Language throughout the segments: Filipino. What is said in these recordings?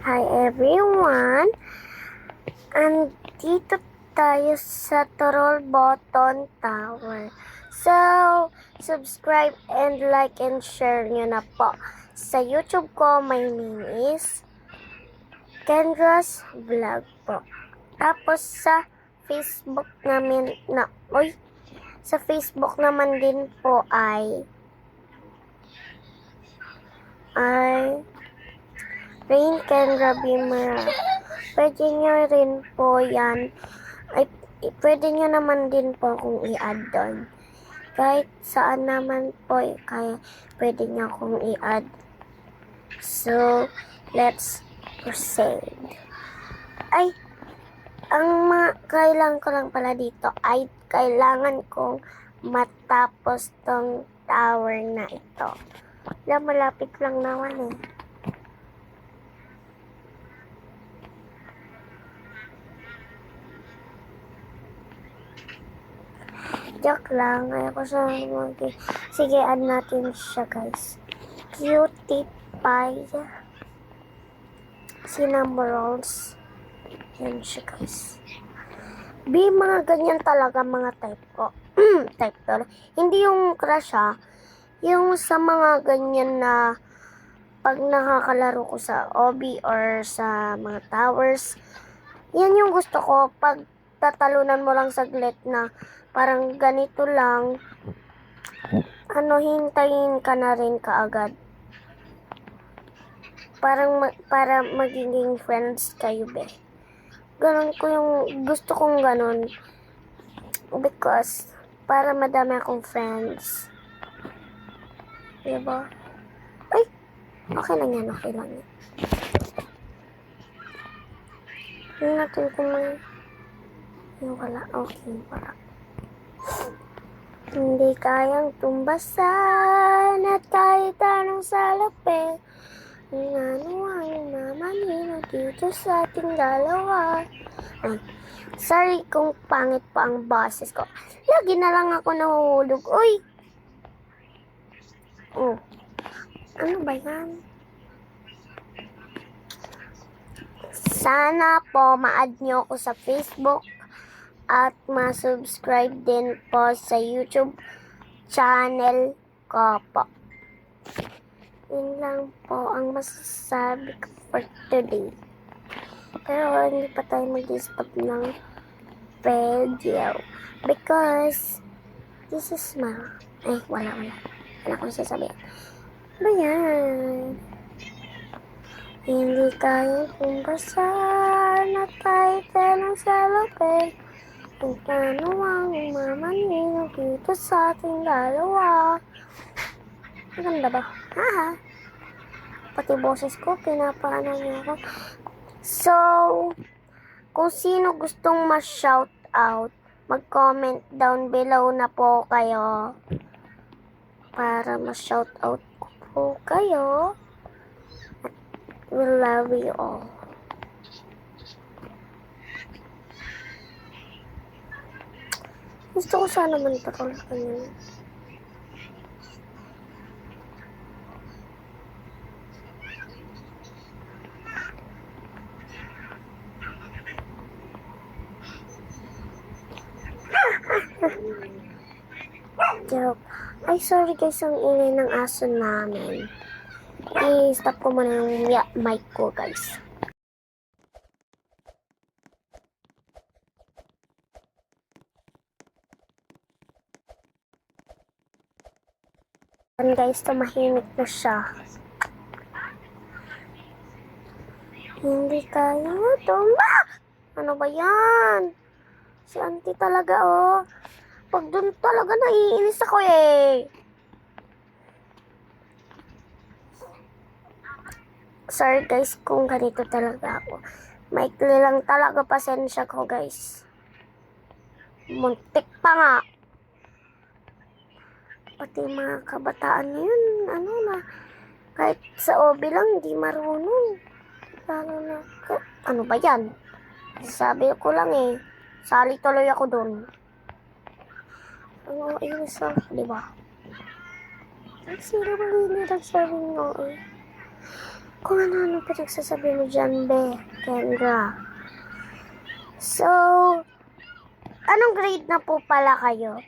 Hi everyone! Andito tayo sa Torol Button Tower. So, subscribe and like and share nyo na po. Sa YouTube ko, my name is Kendra's Vlog po. Tapos sa Facebook namin sa Facebook naman din po ay Rain Kendra Bimara. Pwede nyo rin po yan. Pwede nyo naman din po kung i-add doon. Kahit saan naman po, kaya pwede nyo kung i-add. So, let's proceed. Ang kailangan ko lang pala dito ay kailangan kong matapos tong tower na ito. Malapit lang naman eh. Joke lang. Ayoko siya Sige, add natin siya, guys. Cutie Pie. Cinnamon rolls. Yan siya, guys. Mga ganyan talaga mga type ko. Type to. Hindi yung crush ha. Yung sa mga ganyan na pag nakakalaro ko sa OB or sa mga towers. Yan yung gusto ko. Pag tatalunan mo lang saglit na parang ganito lang, hintayin ka na rin kaagad. Para magiging friends kayo, be. Ganun ko yung gusto kong ganun. Because, para madami akong friends. Diba? Ay! Okay lang yan, okay lang yan. Hindi natin kung may... Yung wala, okay, wala. Hindi kayang tumbasan at kahit anong salapit. Ano ang mamanino dito sa ating dalawa? Sorry kung pangit pa ang boses ko. Lagi na lang ako nahuhulog. Uy! Oh. Ano ba yan? Sana po ma-add nyo ako sa Facebook at ma-subscribe din po sa YouTube channel ko po. Yun lang po ang masasabi ko for today. Pero hindi pa tayo mag-stop ng video. Because this is my... wala. Wala akong sasabihin. Ano yan? Hindi kayang kumbasan at kahit anong salapit. Kung paano ang mamanino dito sa ating dalawa. Maganda ba? Haha. Pati boses ko, pinapaano niyo ako. So, kung sino gustong ma-shout out, mag-comment down below na po kayo. Para ma-shout out ko po kayo. We love you all. Gusto ko sana man-troll kanina. Joke. Ay, sorry guys, ang ingay ng aso namin. I-stop ko muna yung mic ko, guys. And guys, tumahimik na siya. Hindi kaya tumba! Ano ba yan? Si auntie talaga, oh. Pag dun talaga naiinis ako eh. Sorry guys kung ganito talaga ako. Maikli lang talaga, pasensya ko guys. Muntik pa nga. Pati mga kabataan ngayon, kahit sa OB lang, hindi marunong. Lalo na, ano ba yan? Sabi ko lang eh, sali tuloy ako dun. Ang inis ako, diba? Sino ba hindi nagsabi mo eh? Kung ano pinagsasabi mo dyan, Be, Kendra. So, anong grade na po pala kayo?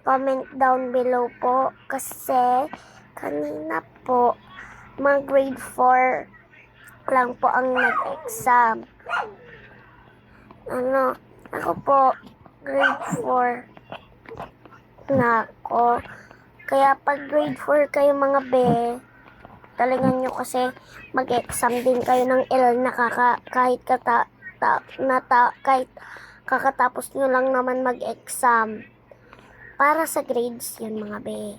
Comment down below po kasi kanina po mga grade 4 lang po ang nag-exam. Ako po grade 4 na ako. Kaya pag grade 4 kayo mga be, talingan nyo kasi mag-exam din kayo ng L na kahit kakatapos nyo lang naman mag-exam. Para sa grades yun mga be.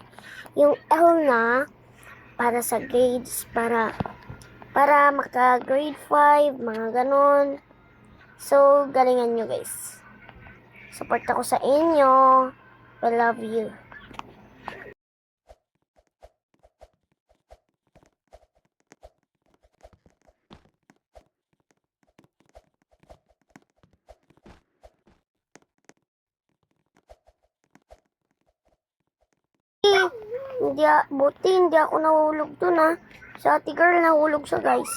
Yung L na para sa grades, para maka grade 5, mga ganon. So, galingan nyo guys. Support ako sa inyo. I love you. Buti hindi ako nahulog dun Sa ate girl nahulog siya guys.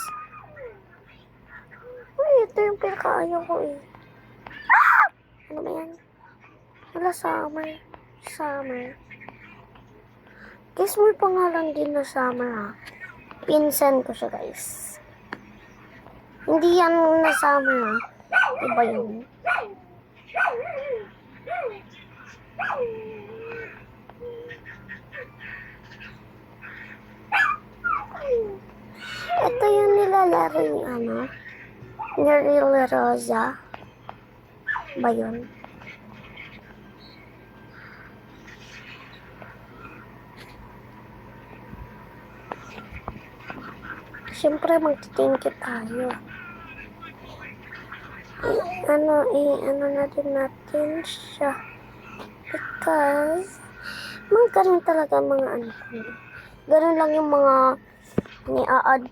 Uy, ito yung pinakaayaw ko eh. Ano ba yan? Wala, Summer. Guys, may pangalan din na Summer Pinsan ko siya guys. Hindi yan na Summer Iba yun. Ito yung nilalaro yung Nerila Rosa. Ba yun? Siyempre magti-thank you tayo. Ano na din natin siya. Because ganun talaga mga ko. Ganun lang yung mga ni-add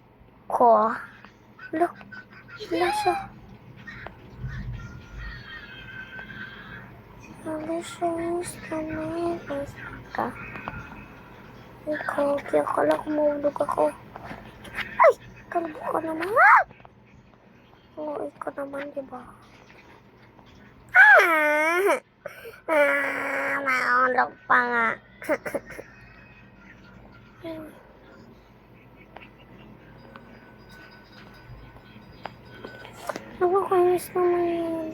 ko. Look, wala siya. Alicious naman. Ka. Ikaw, akala ko mahulog ako. Ay! Kalbo ka naman. Oo, ikaw naman, diba? Mahulog pa nga. Nakakainis naman yun.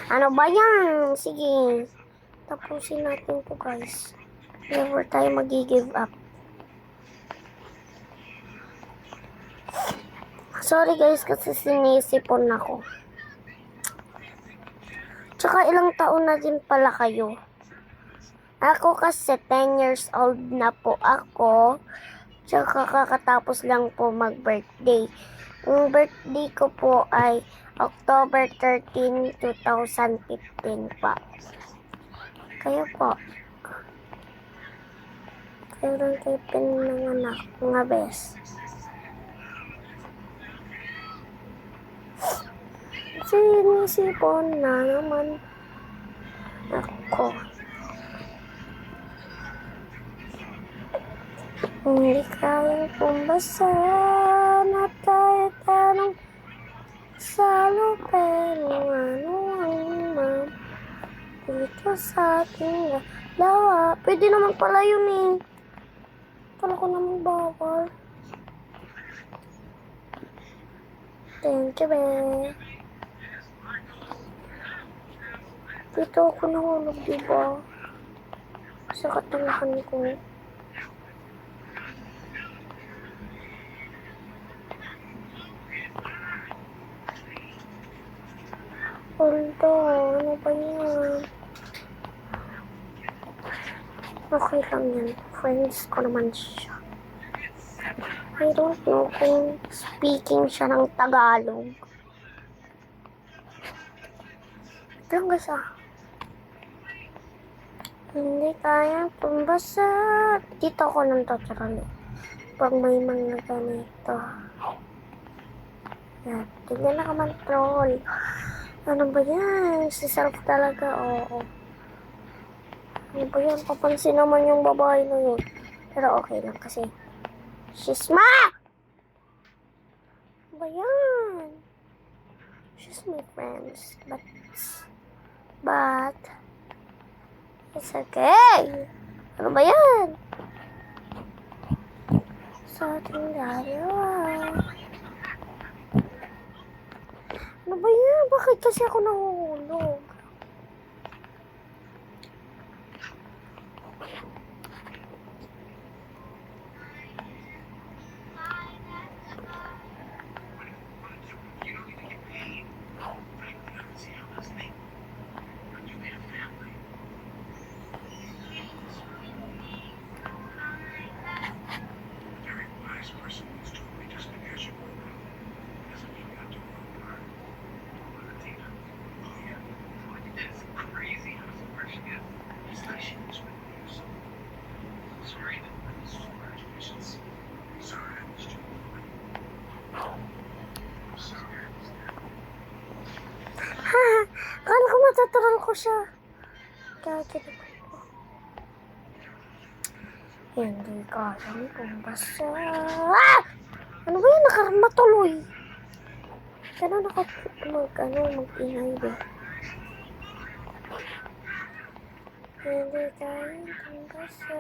Ano ba yan? Sige. Tapusin natin to guys. Never tayo mag-give up. Sorry guys kasi sinisipon ako. Tsaka ilang taon na din pala kayo. Ako kasi 10 years old na po ako. Tsaka kakatapos lang po mag-birthday. Yung birthday ko po ay October 13, 2015 pa. Kayo po. Kayo lang kayo pinanganak, mga bes. Sinisipon na naman ako. Hindi kaya pumbasa na tayo tanong sa lupero ano ang dito sa ating lawa. Pwede naman pala yun Kala ko naman bawal. Thank you, be. Dito ako nahulog, diba? Sa katangahan ko. Although, ano ba yan? Okay lang yan. Friends ko naman siya. I don't know kung speaking siya ng Tagalog. Ito lang guys Hindi kaya pumbasa. Dito ako ng tutorial. Pag may mga ganito. Yan. Tignan na ka troll. Ano ba yan? Si self talaga, oo. Ano ba yan? Papansin naman yung babae na yun. Pero okay lang kasi. She's my! Ano ba yan? She's my friends. But, it's okay. Ano ba yan? Sa ating dalawa. Ano ba yan? Bakit kasi ako nahulog? Akala ko matatural ko siya. Kaya kinapin ko. Hindi kayang tumbasa. Ah! Ano ba yun? Nakarama tuloy. Kaya mag-ingay ba? Hindi kayang tumbasa.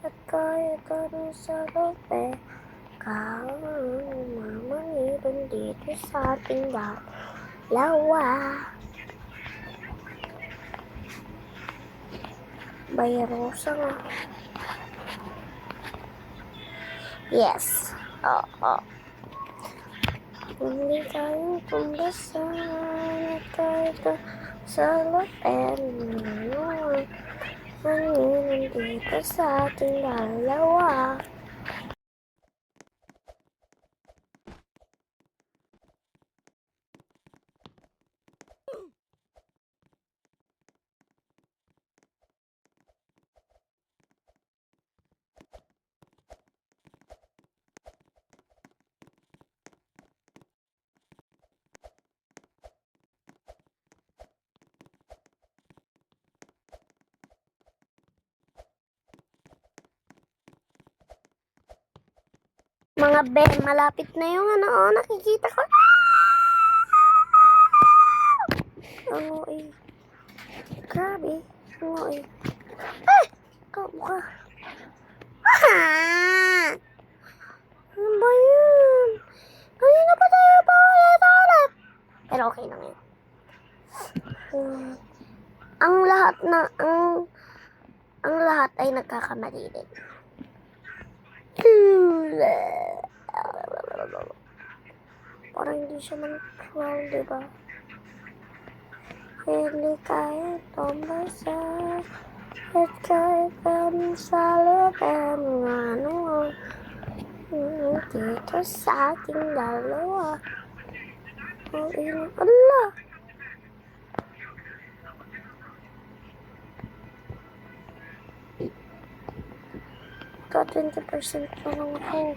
At kaya tanong sa lope. Mamanirin dito sa ating dalawa. Bayrosa nga. Yes. Oo. Hindi tayong tumbasan at kahit sa lopen. Manirin dito sa ating dalawa. Mga Ben, malapit na yung nakikita ko. Ano eh. Grabe. Ano eh. Eh! Kamukha. Ano ba yun? Kanina pa tayo pa ulit. Pero okay lang yun. Ang lahat ay nagkakamali din. Parang hindi siya man-crawl, diba? Hindi kaya tumbasa at kahit sa looban dito sa ating dalawa. Ang inang ala. Got 20% na lang ako.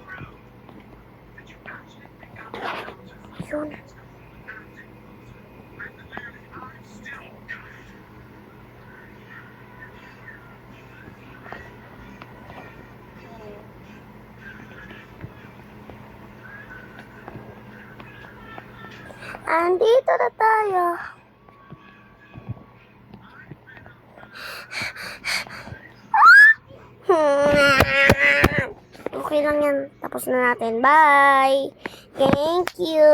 Yun. Andito na tayo. Okay lang yan. Tapos na natin. Bye! Thank you!